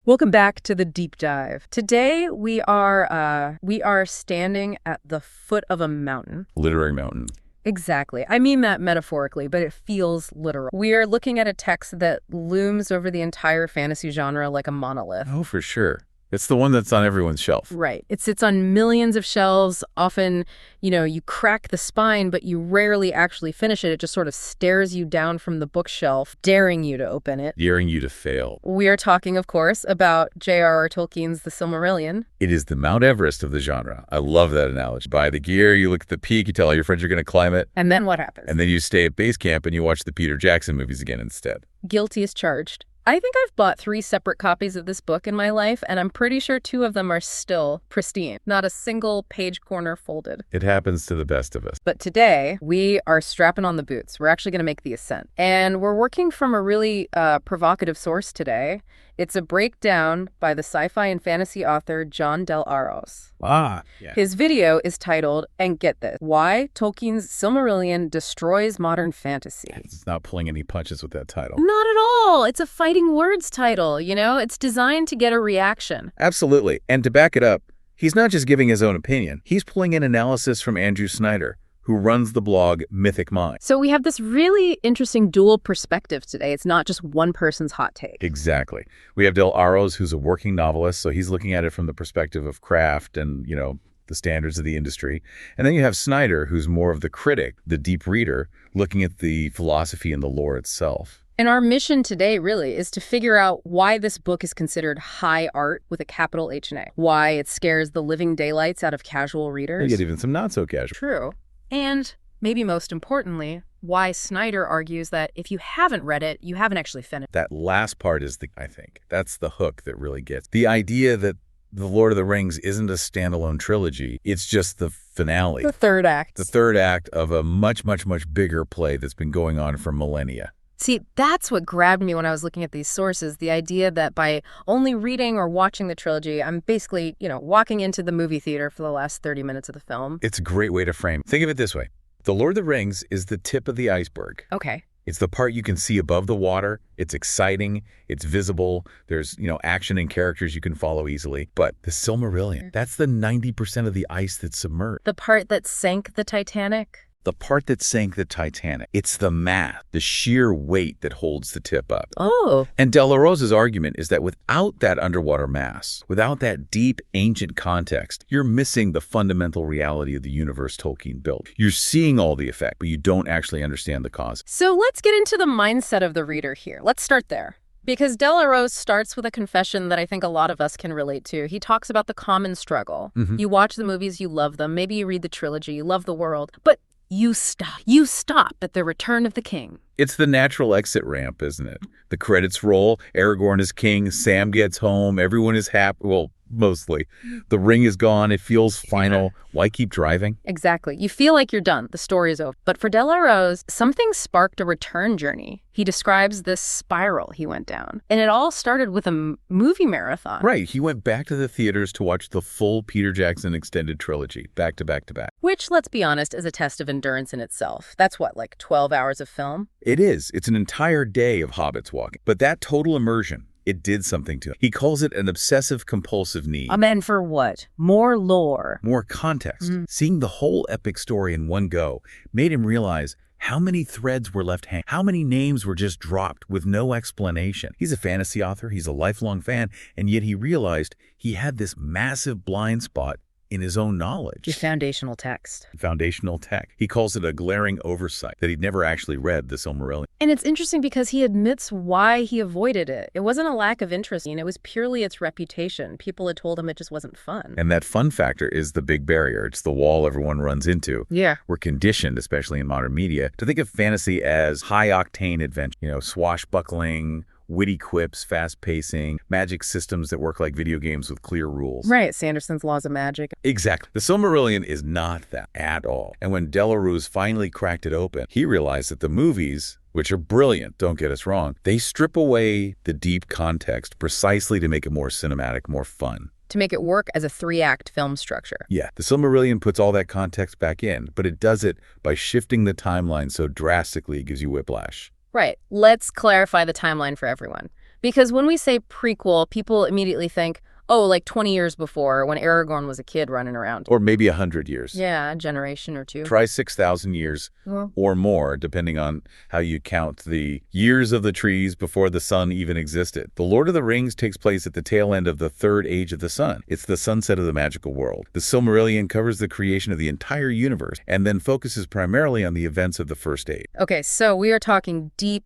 Welcome back to the deep dive. Today we are standing at the foot of a mountain. Literary mountain. Exactly. I mean that metaphorically, but it feels literal. We are looking at a text that looms over the entire fantasy genre like a monolith. Oh, for sure. It's the one that's on everyone's shelf. Right. It sits on millions of shelves. Often, you crack the spine, but you rarely actually finish it. It just sort of stares you down from the bookshelf, daring you to open it. Daring you to fail. We are talking, of course, about J.R.R. Tolkien's The Silmarillion. It is the Mount Everest of the genre. I love that analogy. Buy the gear, you look at the peak, you tell all your friends you're going to climb it. And then what happens? And then you stay at base camp and you watch the Peter Jackson movies again instead. Guilty as charged. I think I've bought 3 separate copies of this book in my life, and I'm pretty sure 2 of them are still pristine. Not a single page corner folded. It happens to the best of us. But today, we are strapping on the boots. We're actually going to make the ascent. And we're working from a really provocative source today. It's a breakdown by the sci-fi and fantasy author John Del Arroz. Yeah. His video is titled, and get this, Why Tolkien's Silmarillion Destroys Modern Fantasy. It's not pulling any punches with that title. Not at all. It's a fighting words title, It's designed to get a reaction. Absolutely. And to back it up, he's not just giving his own opinion. He's pulling in analysis from Andrew Snyder, who runs the blog Mythic. So we have this really interesting dual perspective today. It's not just one person's hot take. Exactly. We have Del Arroz, who's a working novelist, so he's looking at it from the perspective of craft and, the standards of the industry. And then you have Snyder, who's more of the critic, the deep reader, looking at the philosophy and the lore itself. And our mission today really is to figure out why this book is considered high art with a capital H&A. Why it scares the living daylights out of casual readers. You get even some not so casual. True. And maybe most importantly, why Snyder argues that if you haven't read it, you haven't actually finished. That last part is that's the hook that really gets. The idea that The Lord of the Rings isn't a standalone trilogy. It's just the finale. The third act. The third act of a much, much, much bigger play that's been going on for millennia. See, that's what grabbed me when I was looking at these sources, the idea that by only reading or watching the trilogy, I'm basically, walking into the movie theater for the last 30 minutes of the film. It's a great way to frame. Think of it this way. The Lord of the Rings is the tip of the iceberg. Okay. It's the part you can see above the water. It's exciting. It's visible. There's, action and characters you can follow easily. But the Silmarillion, that's the 90% of the ice that's submerged. The part that sank the Titanic? The part that sank the Titanic. It's the math, the sheer weight that holds the tip up. Oh. And Del Arroz's argument is that without that underwater mass, without that deep, ancient context, you're missing the fundamental reality of the universe Tolkien built. You're seeing all the effect, but you don't actually understand the cause. So let's get into the mindset of the reader here. Let's start there. Because Del Arroz starts with a confession that I think a lot of us can relate to. He talks about the common struggle. Mm-hmm. You watch the movies, you love them. Maybe you read the trilogy, you love the world. But you stop at the return of the king. It's the natural exit ramp, isn't it? The credits roll, Aragorn is king, Sam gets home, everyone is happy. Well, mostly. The ring is gone, it feels final. Why keep driving? Exactly. You feel like you're done. The story is over. But for Del Arroz, something sparked a return journey. He describes this spiral he went down. And it all started with a movie marathon. Right. He went back to the theaters to watch the full Peter Jackson extended trilogy, back to back to back. Which, let's be honest, is a test of endurance in itself. That's what, like 12 hours of film? It is. It's an entire day of hobbits walking. But that total immersion, it did something to him. He calls it an obsessive-compulsive need. And for what? More lore. More context. Seeing the whole epic story in one go made him realize how many threads were left hanging, how many names were just dropped with no explanation. He's a fantasy author, he's a lifelong fan, and yet he realized he had this massive blind spot in his own knowledge. The foundational text. Foundational tech. He calls it a glaring oversight that he'd never actually read the Silmarillion. And it's interesting because he admits why he avoided it. It wasn't a lack of interest. It was purely its reputation. People had told him it just wasn't fun. And that fun factor is the big barrier. It's the wall everyone runs into. Yeah. We're conditioned, especially in modern media, to think of fantasy as high-octane adventure. Swashbuckling, witty quips, fast pacing, magic systems that work like video games with clear rules. Right, Sanderson's Laws of Magic. Exactly. The Silmarillion is not that at all. And when Del Arroz finally cracked it open, he realized that the movies, which are brilliant, don't get us wrong, they strip away the deep context precisely to make it more cinematic, more fun. To make it work as a 3-act film structure. Yeah, the Silmarillion puts all that context back in, but it does it by shifting the timeline so drastically it gives you whiplash. Right. Let's clarify the timeline for everyone. Because when we say prequel, people immediately think, oh, like 20 years before when Aragorn was a kid running around. Or maybe 100 years. Yeah, a generation or two. Try 6,000 years or more, depending on how you count the years of the trees before the sun even existed. The Lord of the Rings takes place at the tail end of the third age of the sun. It's the sunset of the magical world. The Silmarillion covers the creation of the entire universe and then focuses primarily on the events of the first age. Okay, so we are talking deep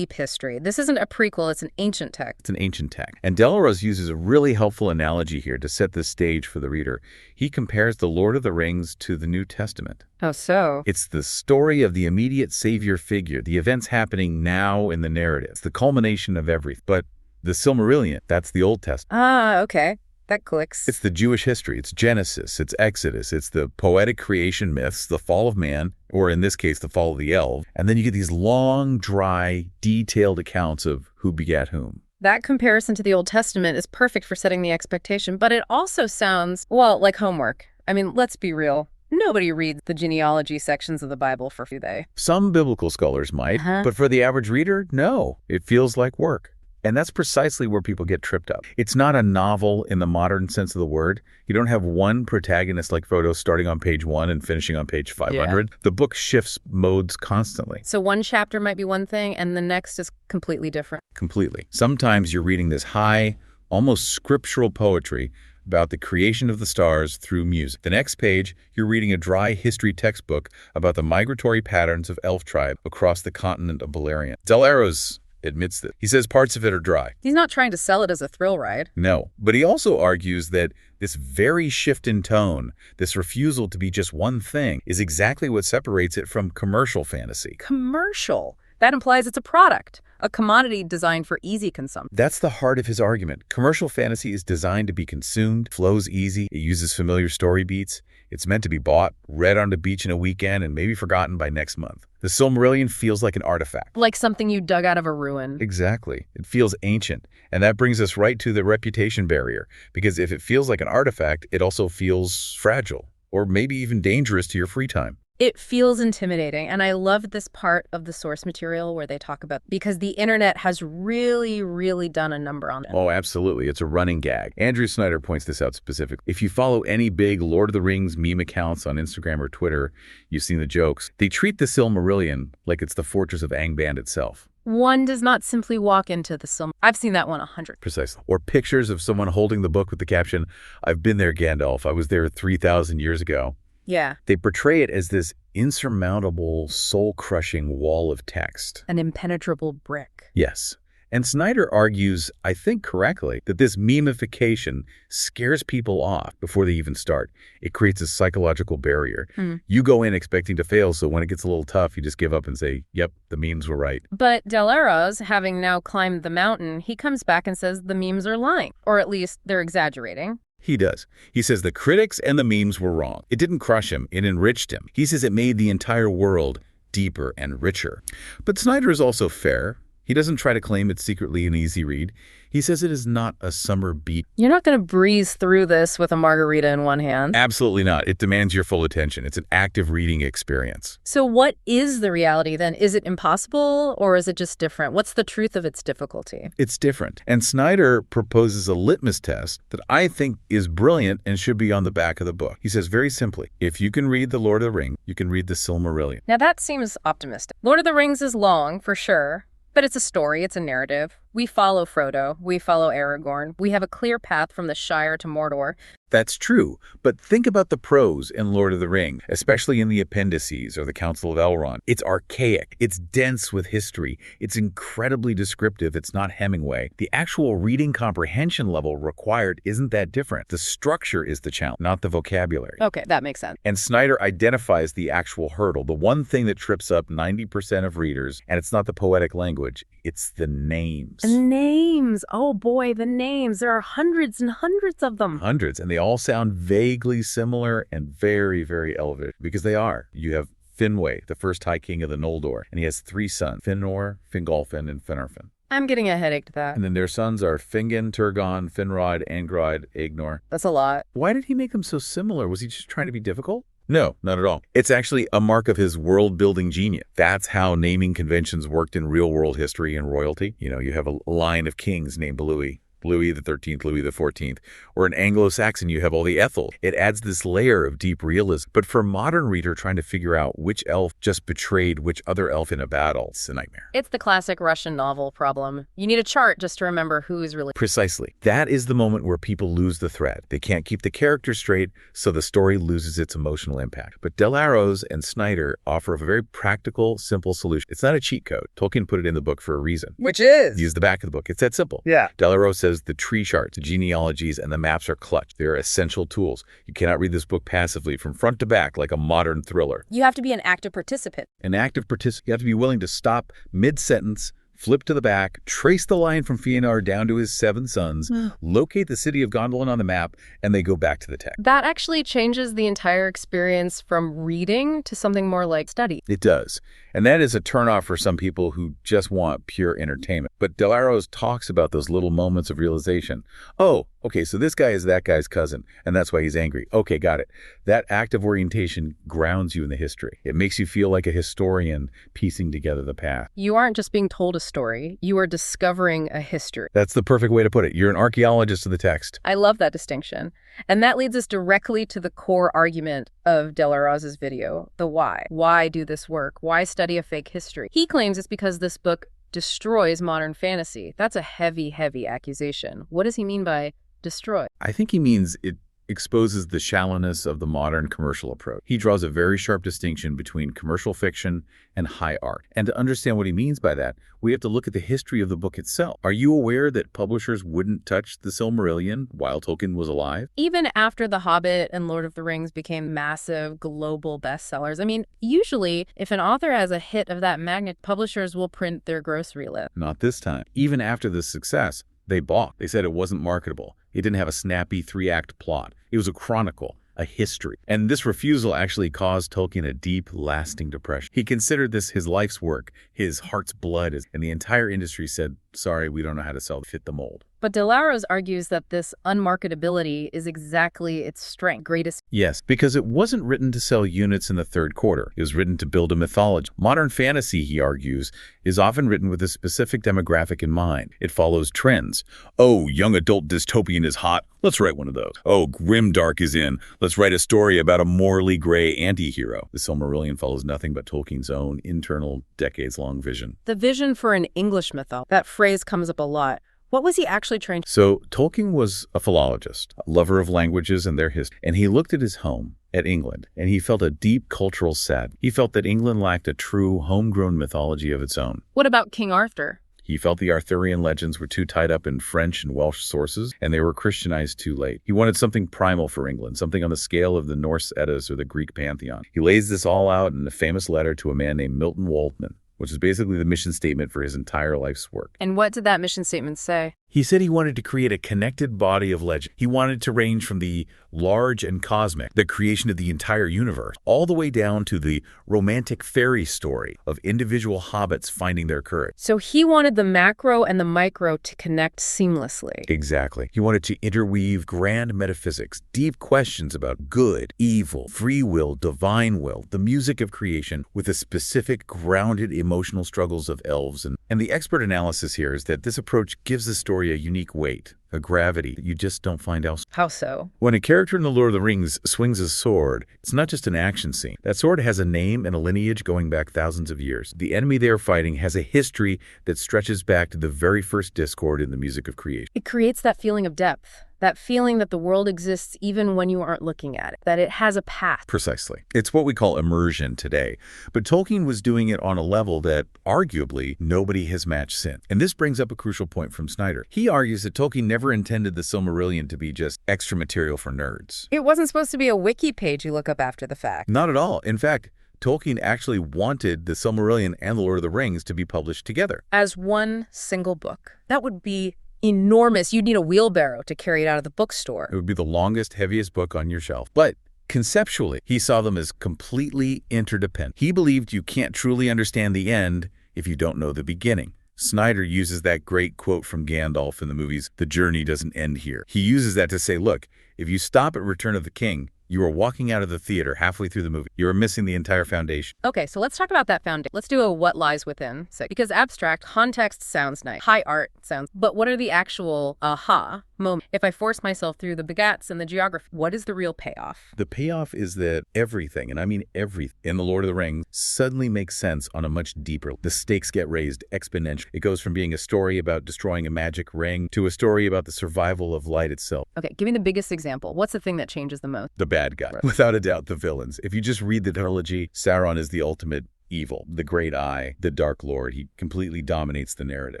history. This isn't a prequel, it's an ancient text. It's an ancient text. And Delros uses a really helpful analogy here to set the stage for the reader. He compares the Lord of the Rings to the New Testament. Oh, so? It's the story of the immediate savior figure, the events happening now in the narrative. It's the culmination of everything. But the Silmarillion, that's the Old Testament. Ah, okay. That clicks. It's the Jewish history. It's Genesis. It's Exodus. It's the poetic creation myths, the fall of man, or in this case, the fall of the elves. And then you get these long, dry, detailed accounts of who begat whom. That comparison to the Old Testament is perfect for setting the expectation, but it also sounds, well, like homework. I mean, let's be real. Nobody reads the genealogy sections of the Bible for a day. Some biblical scholars might, but for the average reader, no. It feels like work. And that's precisely where people get tripped up. It's not a novel in the modern sense of the word. You don't have one protagonist like Frodo starting on page 1 and finishing on page 500. Yeah. The book shifts modes constantly. So one chapter might be one thing and the next is completely different. Completely. Sometimes you're reading this high, almost scriptural poetry about the creation of the stars through music. The next page, you're reading a dry history textbook about the migratory patterns of elf tribe across the continent of Beleriand. Delros admits that. He says parts of it are dry. He's not trying to sell it as a thrill ride. No, but he also argues that this very shift in tone, this refusal to be just one thing, is exactly what separates it from commercial fantasy. Commercial? That implies it's a product, a commodity designed for easy consumption. That's the heart of his argument. Commercial fantasy is designed to be consumed, flows easy, it uses familiar story beats. It's meant to be bought, read on the beach in a weekend, and maybe forgotten by next month. The Silmarillion feels like an artifact. Like something you dug out of a ruin. Exactly. It feels ancient. And that brings us right to the reputation barrier. Because if it feels like an artifact, it also feels fragile, or maybe even dangerous to your free time. It feels intimidating, and I love this part of the source material where they talk about, because the internet has really done a number on it. Oh, absolutely. It's a running gag. Andrew Snyder points this out specifically. If you follow any big Lord of the Rings meme accounts on Instagram or Twitter, you've seen the jokes. They treat the Silmarillion like it's the fortress of Angband itself. One does not simply walk into the Silmarillion. I've seen that one 100. Precisely. Or pictures of someone holding the book with the caption, "I've been there, Gandalf. I was there 3,000 years ago." Yeah. They portray it as this insurmountable, soul-crushing wall of text. An impenetrable brick. Yes. And Snyder argues, I think correctly, that this memification scares people off before they even start. It creates a psychological barrier. You go in expecting to fail, so when it gets a little tough, you just give up and say, yep, the memes were right. But Delros, having now climbed the mountain, he comes back and says the memes are lying, or at least they're exaggerating. He does. He says the critics and the memes were wrong. It didn't crush him. It enriched him. He says it made the entire world deeper and richer. But Snyder is also fair. He doesn't try to claim it's secretly an easy read. He says it is not a summer beat. You're not going to breeze through this with a margarita in one hand. Absolutely not. It demands your full attention. It's an active reading experience. So what is the reality then? Is it impossible or is it just different? What's the truth of its difficulty? It's different. And Snyder proposes a litmus test that I think is brilliant and should be on the back of the book. He says very simply, if you can read The Lord of the Rings, you can read The Silmarillion. Now that seems optimistic. Lord of the Rings is long, for sure. But it's a story, it's a narrative. We follow Frodo, we follow Aragorn. We have a clear path from the Shire to Mordor. That's true, but think about the prose in Lord of the Rings, especially in the appendices or the Council of Elrond. It's archaic, it's dense with history, it's incredibly descriptive, it's not Hemingway. The actual reading comprehension level required isn't that different. The structure is the challenge, not the vocabulary. Okay, that makes sense. And Snyder identifies the actual hurdle, the one thing that trips up 90% of readers, and it's not the poetic language, it's the names. Names. Oh boy, the names. There are hundreds and hundreds of them. Hundreds, and they all sound vaguely similar and very elevated, because they are. You have Finwë, the first High King of the Noldor, and he has 3 sons, Finor, Fingolfin, and Finarfin. I'm getting a headache to that. And then their sons are Fingin, Turgon, Finrod, Angrod, Aegnor. That's a lot. Why did he make them so similar? Was he just trying to be difficult? No, not at all. It's actually a mark of his world-building genius. That's how naming conventions worked in real-world history and royalty. You have a line of kings named Louis the 13th, Louis the 14th, or in Anglo-Saxon, you have all the Ethel. It adds this layer of deep realism. But for a modern reader trying to figure out which elf just betrayed which other elf in a battle, it's a nightmare. It's the classic Russian novel problem. You need a chart just to remember who's really... Precisely. That is the moment where people lose the thread. They can't keep the characters straight, so the story loses its emotional impact. But Del Arroz and Snyder offer a very practical, simple solution. It's not a cheat code. Tolkien put it in the book for a reason. Which is? Use the back of the book. It's that simple. Yeah. Del Arroz says the tree charts, the genealogies, and the maps are clutch. They're essential tools. You cannot read this book passively from front to back like a modern thriller. You have to be an active participant. An active participant. You have to be willing to stop mid-sentence, flip to the back, trace the line from Fëanor down to his 7 sons, locate the city of Gondolin on the map, and they go back to the text. That actually changes the entire experience from reading to something more like study. It does. And that is a turnoff for some people who just want pure entertainment. But Del Arroz talks about those little moments of realization. Oh, okay, so this guy is that guy's cousin, and that's why he's angry. Okay, got it. That active orientation grounds you in the history. It makes you feel like a historian piecing together the past. You aren't just being told a story. You are discovering a history. That's the perfect way to put it. You're an archaeologist of the text. I love that distinction. And that leads us directly to the core argument of Del Arroz's video, the why. Why do this work? Why study a fake history? He claims it's because this book destroys modern fantasy. That's a heavy, heavy accusation. What does he mean by destroy? I think he means it exposes the shallowness of the modern commercial approach. He draws a very sharp distinction between commercial fiction and high art. And to understand what he means by that, we have to look at the history of the book itself. Are you aware that publishers wouldn't touch the Silmarillion while Tolkien was alive? Even after The Hobbit and Lord of the Rings became massive global bestsellers. I mean, usually, if an author has a hit of that magnitude, publishers will print their grocery list. Not this time. Even after the success, they balked. They said it wasn't marketable. It didn't have a snappy 3-act plot. It was a chronicle, a history. And this refusal actually caused Tolkien a deep, lasting depression. He considered this his life's work, his heart's blood, and the entire industry said, sorry, we don't know how to fit the mold. But Del Arroz argues that this unmarketability is exactly its strength, greatest. Yes, because it wasn't written to sell units in the third quarter. It was written to build a mythology. Modern fantasy, he argues, is often written with a specific demographic in mind. It follows trends. Oh, young adult dystopian is hot. Let's write one of those. Oh, grimdark is in. Let's write a story about a morally gray anti-hero. The Silmarillion follows nothing but Tolkien's own internal, decades-long vision. The vision for an English mythology. That phrase comes up a lot. What was he actually trying to... So Tolkien was a philologist, a lover of languages and their history, and he looked at his home, at England, and he felt a deep cultural sadness. He felt that England lacked a true homegrown mythology of its own. What about King Arthur? He felt the Arthurian legends were too tied up in French and Welsh sources, and they were Christianized too late. He wanted something primal for England, something on the scale of the Norse Eddas or the Greek pantheon. He lays this all out in a famous letter to a man named Milton Waldman, which is basically the mission statement for his entire life's work. And what did that mission statement say? He said he wanted to create a connected body of legend. He wanted to range from the large and cosmic, the creation of the entire universe, all the way down to the romantic fairy story of individual hobbits finding their courage. So he wanted the macro and the micro to connect seamlessly. Exactly. He wanted to interweave grand metaphysics, deep questions about good, evil, free will, divine will, the music of creation, with the specific grounded emotional struggles of elves. And the expert analysis here is that this approach gives the story a unique weight, a gravity that you just don't find elsewhere. How so? When a character in The Lord of the Rings swings a sword, it's not just an action scene. That sword has a name and a lineage going back thousands of years. The enemy they are fighting has a history that stretches back to the very first discord in the music of creation. It creates that feeling of depth. That feeling that the world exists even when you aren't looking at it, that it has a path. Precisely. It's what we call immersion today. But Tolkien was doing it on a level that, arguably, nobody has matched since. And this brings up a crucial point from Snyder. He argues that Tolkien never intended the Silmarillion to be just extra material for nerds. It wasn't supposed to be a wiki page you look up after the fact. Not at all. In fact, Tolkien actually wanted the Silmarillion and The Lord of the Rings to be published together. As one single book. That would be enormous. You'd need a wheelbarrow to carry it out of the bookstore. It would be the longest, heaviest book on your shelf. But conceptually, he saw them as completely interdependent. He believed you can't truly understand the end if you don't know the beginning. Snyder uses that great quote from Gandalf in the movies, "The journey doesn't end here." He uses that to say, look, if you stop at Return of the King, You were walking out of the theater halfway through the movie. You were missing the entire foundation. Okay, so let's talk about that foundation. Let's do a what lies within. So, because abstract, context sounds nice. High art sounds, but what are the actual aha moments? If I force myself through the begats and the geography, what is the real payoff? The payoff is that everything, and I mean everything, in The Lord of the Rings suddenly makes sense on a much deeper. The stakes get raised exponentially. It goes from being a story about destroying a magic ring to a story about the survival of light itself. Okay, give me the biggest example. What's the thing that changes the most? The bad guy. Right. Without a doubt, the villains. If you just read the trilogy, Sauron is the ultimate evil, the Great Eye, the Dark Lord. He completely dominates the narrative.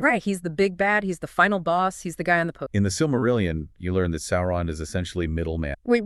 Right, he's the big bad, he's the final boss, he's the guy on the post. In the Silmarillion, you learn that Sauron is essentially middleman. Wait,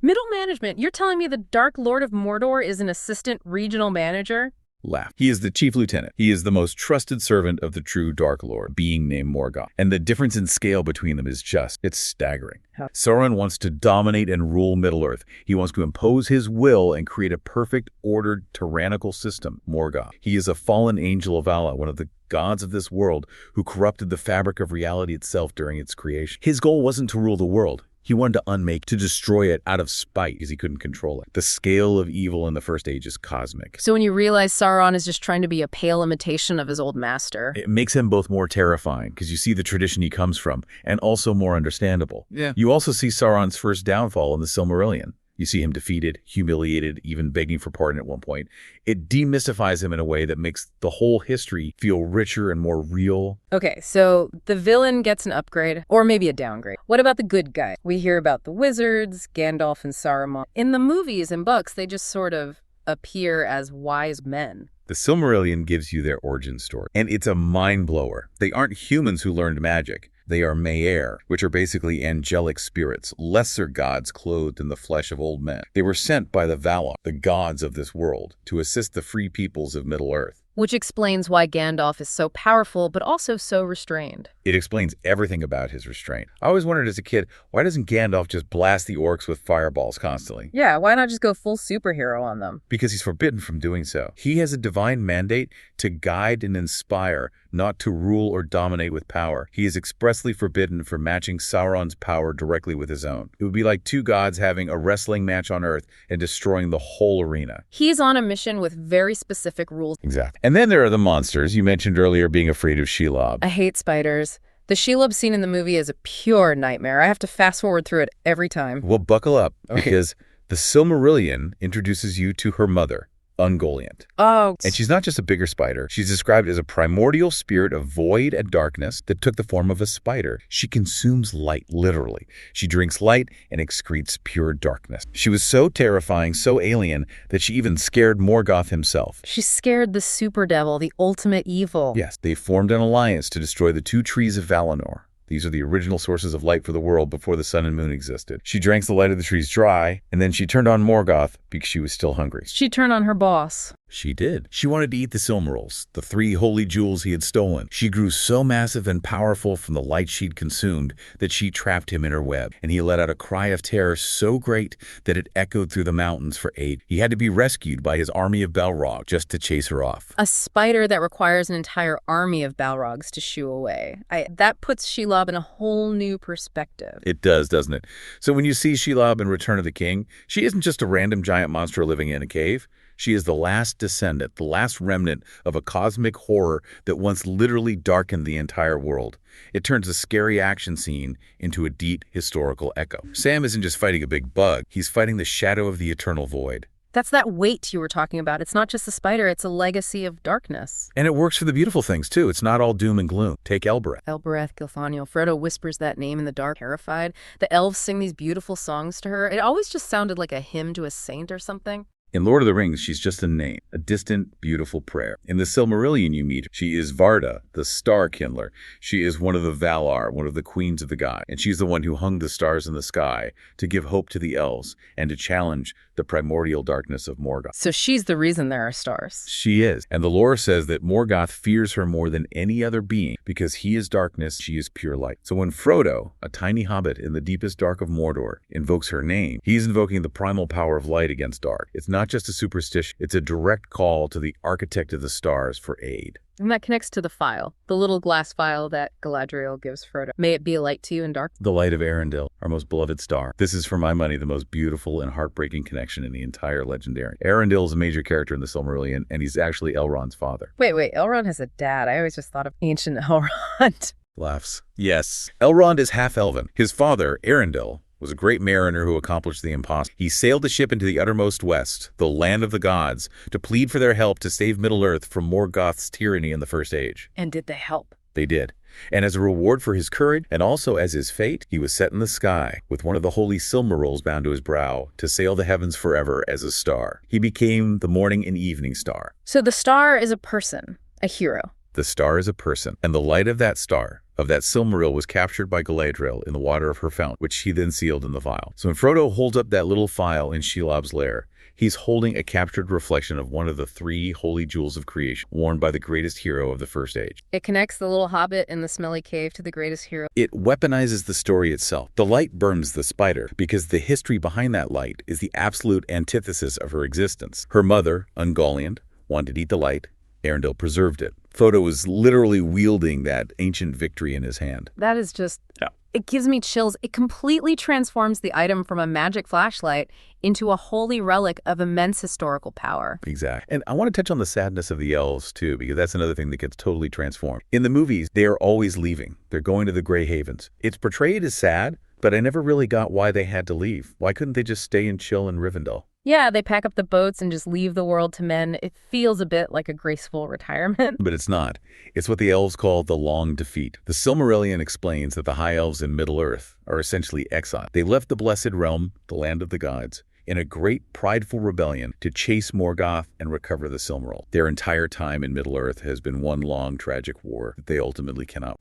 middle management? You're telling me the Dark Lord of Mordor is an assistant regional manager? Laugh. He is the chief lieutenant. He is the most trusted servant of the true Dark Lord, being named Morgoth. And the difference in scale between them is it's staggering. Sauron wants to dominate and rule Middle-earth. He wants to impose his will and create a perfect, ordered, tyrannical system, Morgoth. He is a fallen angel of Allah, one of the gods of this world, who corrupted the fabric of reality itself during its creation. His goal wasn't to rule the world. He wanted to destroy it out of spite because he couldn't control it. The scale of evil in the First Age is cosmic. So when you realize Sauron is just trying to be a pale imitation of his old master, it makes him both more terrifying because you see the tradition he comes from and also more understandable. Yeah. You also see Sauron's first downfall in the Silmarillion. You see him defeated, humiliated, even begging for pardon at one point. It demystifies him in a way that makes the whole history feel richer and more real. Okay, so the villain gets an upgrade, or maybe a downgrade. What about the good guy? We hear about the wizards, Gandalf and Saruman. In the movies and books, they just sort of appear as wise men. The Silmarillion gives you their origin story, and it's a mind-blower. They aren't humans who learned magic. They are Maiar, which are basically angelic spirits, lesser gods clothed in the flesh of old men. They were sent by the Valar, the gods of this world, to assist the free peoples of Middle-earth. Which explains why Gandalf is so powerful, but also so restrained. It explains everything about his restraint. I always wondered as a kid, why doesn't Gandalf just blast the orcs with fireballs constantly? Yeah, why not just go full superhero on them? Because he's forbidden from doing so. He has a divine mandate to guide and inspire, not to rule or dominate with power. He is expressly forbidden from matching Sauron's power directly with his own. It would be like two gods having a wrestling match on Earth and destroying the whole arena. He's on a mission with very specific rules. Exactly. And then there are the monsters. You mentioned earlier being afraid of Shelob. I hate spiders. The Shelob scene in the movie is a pure nightmare. I have to fast forward through it every time. Well, buckle up, because the Silmarillion introduces you to her mother, Ungoliant. Oh. And she's not just a bigger spider. She's described as a primordial spirit of void and darkness that took the form of a spider. She consumes light, literally. She drinks light and excretes pure darkness. She was so terrifying, so alien, that she even scared Morgoth himself. She scared the super devil, the ultimate evil. Yes, they formed an alliance to destroy the two trees of Valinor. These are the original sources of light for the world before the sun and moon existed. She drank the light of the trees dry, and then she turned on Morgoth because she was still hungry. She turned on her boss. She did. She wanted to eat the Silmarils, the 3 holy jewels he had stolen. She grew so massive and powerful from the light she'd consumed that she trapped him in her web, and he let out a cry of terror so great that it echoed through the mountains for aid. He had to be rescued by his army of Balrog just to chase her off. A spider that requires an entire army of Balrogs to shoo away. That puts Shelob in a whole new perspective. It does, doesn't it? So when you see Shelob in Return of the King, she isn't just a random giant monster living in a cave. She is the last descendant, the last remnant of a cosmic horror that once literally darkened the entire world. It turns a scary action scene into a deep historical echo. Sam isn't just fighting a big bug. He's fighting the shadow of the eternal void. That's that weight you were talking about. It's not just a spider, it's a legacy of darkness. And it works for the beautiful things, too. It's not all doom and gloom. Take Elbereth. Elbereth Gilthaniel. Frodo whispers that name in the dark, terrified. The elves sing these beautiful songs to her. It always just sounded like a hymn to a saint or something. In Lord of the Rings, she's just a name, a distant, beautiful prayer. In the Silmarillion you meet, she is Varda, the Star Kindler. She is one of the Valar, one of the queens of the gods, and she's the one who hung the stars in the sky to give hope to the elves and to challenge the primordial darkness of Morgoth. So she's the reason there are stars. She is, and the lore says that Morgoth fears her more than any other being because he is darkness, she is pure light. So when Frodo, a tiny hobbit in the deepest dark of Mordor, invokes her name, he's invoking the primal power of light against dark. It's not not just a superstition, it's a direct call to the architect of the stars for aid. And that connects to the phial, the little glass phial that Galadriel gives Frodo. May it be a light to you in dark. The light of Arendelle, our most beloved star. This is, for my money, the most beautiful and heartbreaking connection in the entire legendarium. Arendelle is a major character in the Silmarillion, and he's actually Elrond's father. Wait, Elrond has a dad. I always just thought of ancient Elrond. Laughs. Yes. Elrond is half-elven. His father, Arendelle, was a great mariner who accomplished the impossible. He sailed the ship into the uttermost west, the land of the gods, to plead for their help to save Middle-earth from Morgoth's tyranny in the First Age. And did they help? They did. And as a reward for his courage, and also as his fate, he was set in the sky with one of the holy Silmarils bound to his brow to sail the heavens forever as a star. He became the morning and evening star. So the star is a person, a hero. The star is a person, and the light of that star, of that Silmaril, was captured by Galadriel in the water of her fountain, which she then sealed in the vial. So when Frodo holds up that little phial in Shelob's lair, he's holding a captured reflection of one of the 3 holy jewels of creation, worn by the greatest hero of the First Age. It connects the little hobbit in the smelly cave to the greatest hero. It weaponizes the story itself. The light burns the spider, because the history behind that light is the absolute antithesis of her existence. Her mother, Ungoliant, wanted to eat the light. Arendelle preserved it. Frodo was literally wielding that ancient victory in his hand. That is just... Yeah. It gives me chills. It completely transforms the item from a magic flashlight into a holy relic of immense historical power. Exactly. And I want to touch on the sadness of the elves, too, because that's another thing that gets totally transformed. In the movies, they are always leaving. They're going to the Grey Havens. It's portrayed as sad, but I never really got why they had to leave. Why couldn't they just stay and chill in Rivendell? Yeah, they pack up the boats and just leave the world to men. It feels a bit like a graceful retirement. But it's not. It's what the elves call the Long Defeat. The Silmarillion explains that the High Elves in Middle-earth are essentially exiled. They left the Blessed Realm, the land of the gods, in a great prideful rebellion to chase Morgoth and recover the Silmaril. Their entire time in Middle-earth has been one long tragic war that they ultimately cannot.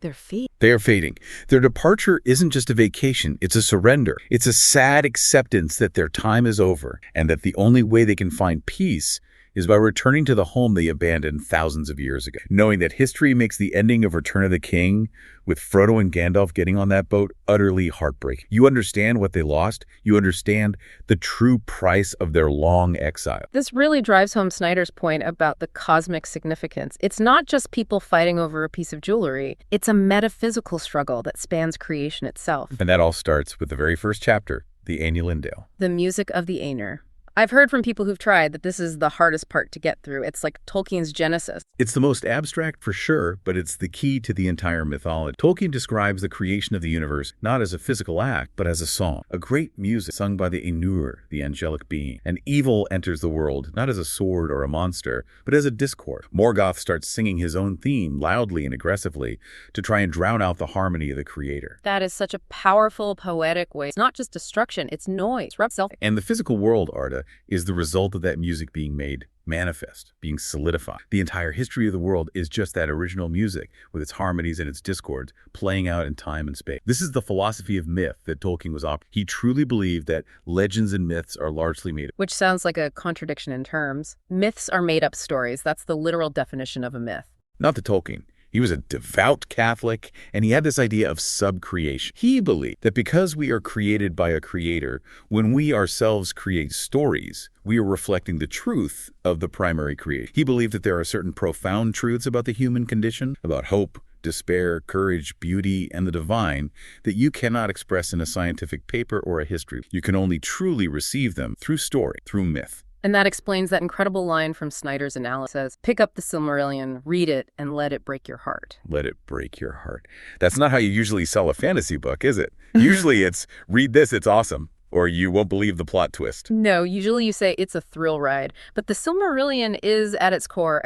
They are fading. Their departure isn't just a vacation, it's a surrender. It's a sad acceptance that their time is over and that the only way they can find peace is by returning to the home they abandoned thousands of years ago. Knowing that history makes the ending of Return of the King, with Frodo and Gandalf getting on that boat, utterly heartbreaking. You understand what they lost. You understand the true price of their long exile. This really drives home Snyder's point about the cosmic significance. It's not just people fighting over a piece of jewelry. It's a metaphysical struggle that spans creation itself. And that all starts with the very first chapter, the Ainulindale. The music of the Aenir. I've heard from people who've tried that this is the hardest part to get through. It's like Tolkien's Genesis. It's the most abstract for sure, but it's the key to the entire mythology. Tolkien describes the creation of the universe not as a physical act, but as a song. A great music sung by the Ainur, the angelic being. And evil enters the world, not as a sword or a monster, but as a discord. Morgoth starts singing his own theme loudly and aggressively to try and drown out the harmony of the creator. That is such a powerful, poetic way. It's not just destruction, it's noise. And the physical world, Arda, is the result of that music being made manifest, being solidified. The entire history of the world is just that original music with its harmonies and its discords playing out in time and space. This is the philosophy of myth that Tolkien was operating. He truly believed that legends and myths are largely made up. Which sounds like a contradiction in terms. Myths are made-up stories. That's the literal definition of a myth. Not to Tolkien. He was a devout Catholic, and he had this idea of subcreation. He believed that because we are created by a creator, when we ourselves create stories, we are reflecting the truth of the primary creator. He believed that there are certain profound truths about the human condition, about hope, despair, courage, beauty, and the divine, that you cannot express in a scientific paper or a history. You can only truly receive them through story, through myth. And that explains that incredible line from Snyder's analysis. Pick up the Silmarillion, read it, and let it break your heart. Let it break your heart. That's not how you usually sell a fantasy book, is it? Usually it's, read this, it's awesome. Or you won't believe the plot twist. No, usually you say it's a thrill ride. But the Silmarillion is, at its core,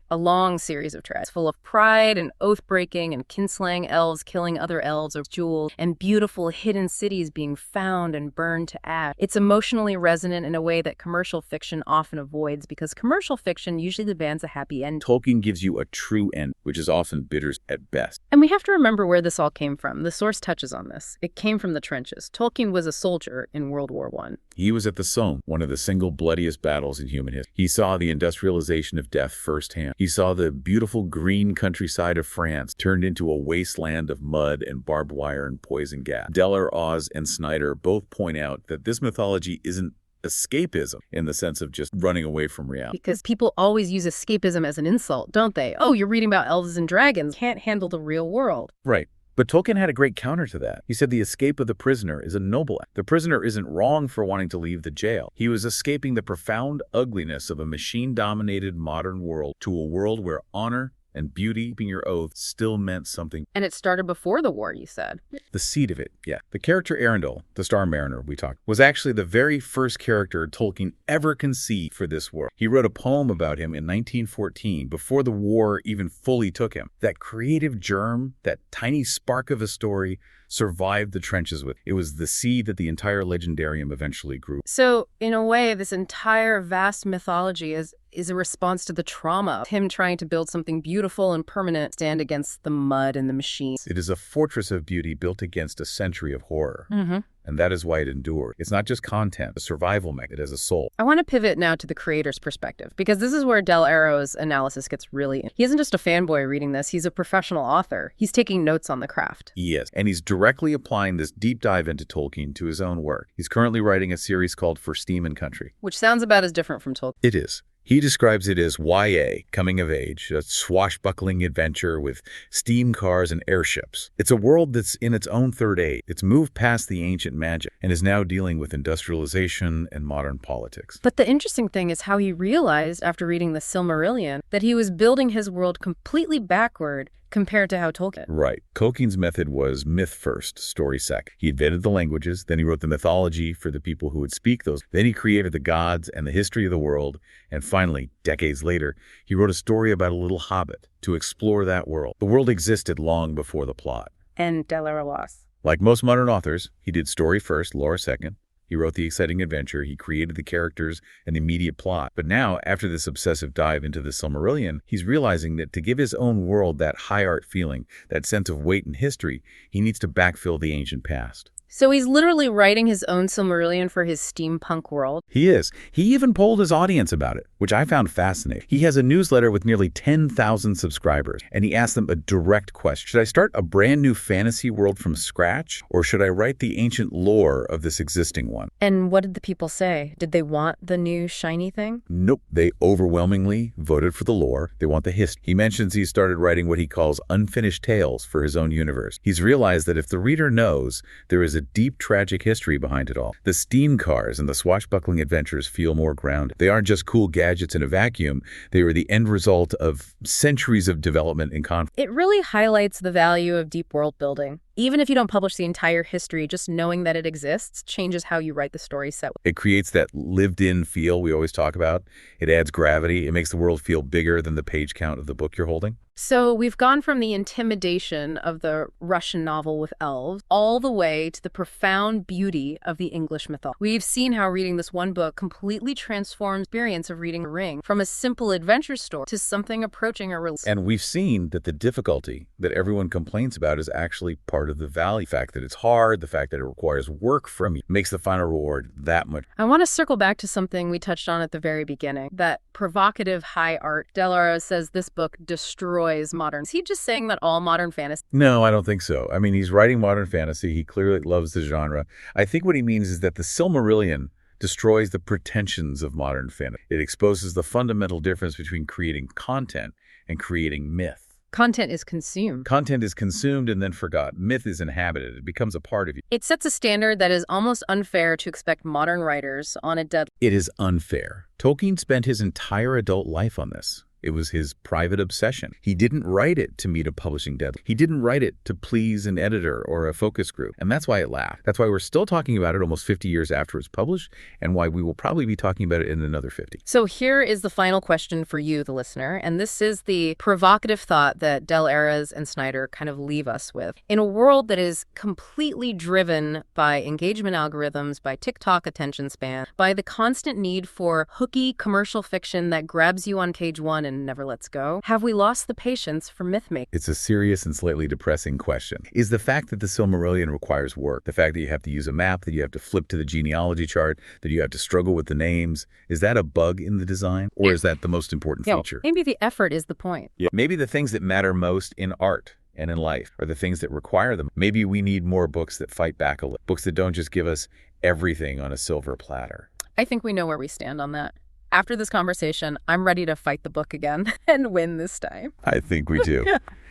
a long series of tragedies, full of pride and oath-breaking and kinslaying elves killing other elves or jewels, and beautiful hidden cities being found and burned to ash. It's emotionally resonant in a way that commercial fiction often avoids, because commercial fiction usually demands a happy end. Tolkien gives you a true end, which is often bitter at best. And we have to remember where this all came from. The source touches on this. It came from the trenches. Tolkien was a soldier in World War I. He was at the Somme, one of the single bloodiest battles in human history. He saw the industrialization of death firsthand. He saw the beautiful green countryside of France turned into a wasteland of mud and barbed wire and poison gas. Deller, Oz, and Snyder both point out that this mythology isn't escapism in the sense of just running away from reality. Because people always use escapism as an insult, don't they? Oh, you're reading about elves and dragons. Can't handle the real world. Right. But Tolkien had a great counter to that. He said the escape of the prisoner is a noble act. The prisoner isn't wrong for wanting to leave the jail. He was escaping the profound ugliness of a machine-dominated modern world to a world where honor and beauty, keeping your oath, still meant something. And it started before the war, you said. The seed of it, yeah. The character Arundel, the Star Mariner we talked, was actually the very first character Tolkien ever conceived for this world. He wrote a poem about him in 1914, before the war even fully took him. That creative germ, that tiny spark of a story, survived the trenches with. It was the seed that the entire legendarium eventually grew. So, in a way, this entire vast mythology is a response to the trauma of him trying to build something beautiful and permanent, stand against the mud and the machines. It is a fortress of beauty built against a century of horror. Mm-hmm. And that is why it endured. It's not just content, a survival mechanism. It has a soul. I want to pivot now to the creator's perspective, because this is where Del Arro's analysis gets really... He isn't just a fanboy reading this, he's a professional author. He's taking notes on the craft. Yes, and he's directly applying this deep dive into Tolkien to his own work. He's currently writing a series called For Steam and Country. Which sounds about as different from Tolkien. It is. He describes it as YA, coming of age, a swashbuckling adventure with steam cars and airships. It's a world that's in its own third age. It's moved past the ancient magic and is now dealing with industrialization and modern politics. But the interesting thing is how he realized, after reading the Silmarillion, that he was building his world completely backward compared to how Tolkien. Right. Tolkien's method was myth first, story second. He invented the languages, then he wrote the mythology for the people who would speak those. Then he created the gods and the history of the world. And finally, decades later, he wrote a story about a little hobbit to explore that world. The world existed long before the plot. And Del Arro lost. Like most modern authors, he did story first, lore second. He wrote the exciting adventure, he created the characters and the immediate plot. But now, after this obsessive dive into the Silmarillion, he's realizing that to give his own world that high art feeling, that sense of weight and history, he needs to backfill the ancient past. So he's literally writing his own Silmarillion for his steampunk world? He is. He even polled his audience about it, which I found fascinating. He has a newsletter with nearly 10,000 subscribers, and he asked them a direct question. Should I start a brand new fantasy world from scratch, or should I write the ancient lore of this existing one? And what did the people say? Did they want the new shiny thing? Nope. They overwhelmingly voted for the lore. They want the history. He mentions he started writing what he calls unfinished tales for his own universe. He's realized that if the reader knows, there is a deep tragic history behind it all. The steam cars and the swashbuckling adventures feel more grounded. They aren't just cool gadgets in a vacuum. They were the end result of centuries of development and conflict. It really highlights the value of deep world building. Even if you don't publish the entire history, just knowing that it exists changes how you write the story set. It creates that lived-in feel we always talk about. It adds gravity. It makes the world feel bigger than the page count of the book you're holding. So we've gone from the intimidation of the Russian novel with elves all the way to the profound beauty of the English mythology. We've seen how reading this one book completely transforms the experience of reading The Ring from a simple adventure story to something approaching a real... And we've seen that the difficulty that everyone complains about is actually part of the value. The fact that it's hard, the fact that it requires work from you, makes the final reward that much. I want to circle back to something we touched on at the very beginning, that provocative high art. Del Arro says this book destroys modern. Is he just saying that all modern fantasy? No, I don't think so. I mean, he's writing modern fantasy. He clearly loves the genre. I think what he means is that the Silmarillion destroys the pretensions of modern fantasy. It exposes the fundamental difference between creating content and creating myth. Content is consumed. Content is consumed and then forgotten. Myth is inhabited. It becomes a part of you. It sets a standard that is almost unfair to expect modern writers on a deadline. It is unfair. Tolkien spent his entire adult life on this. It was his private obsession. He didn't write it to meet a publishing deadline. He didn't write it to please an editor or a focus group. And that's why it laughed. That's why we're still talking about it almost 50 years after it's published, and why we will probably be talking about it in another 50. So here is the final question for you, the listener, and this is the provocative thought that Del Arro and Snyder kind of leave us with. In a world that is completely driven by engagement algorithms, by TikTok attention span, by the constant need for hooky commercial fiction that grabs you on page one and never lets go, have we lost the patience for myth-making? It's a serious and slightly depressing question. Is the fact that the Silmarillion requires work, the fact that you have to use a map, that you have to flip to the genealogy chart, that you have to struggle with the names, is that a bug in the design? Or is that the most important feature? Maybe the effort is the point. Yeah. Maybe the things that matter most in art and in life are the things that require them. Maybe we need more books that fight back a little, books that don't just give us everything on a silver platter. I think we know where we stand on that. After this conversation, I'm ready to fight the book again and win this time. I think we do.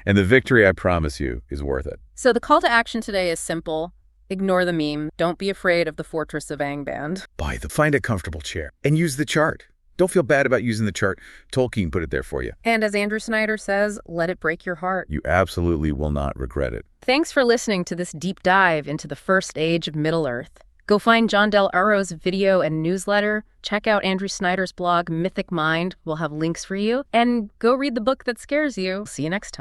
And the victory, I promise you, is worth it. So the call to action today is simple. Ignore the meme. Don't be afraid of the Fortress of Angband. Find a comfortable chair and use the chart. Don't feel bad about using the chart. Tolkien put it there for you. And as Andrew Snyder says, let it break your heart. You absolutely will not regret it. Thanks for listening to this deep dive into the first age of Middle-earth. Go find John Del Arro's video and newsletter. Check out Andrew Snyder's blog, Mythic Mind. We'll have links for you. And go read the book that scares you. See you next time.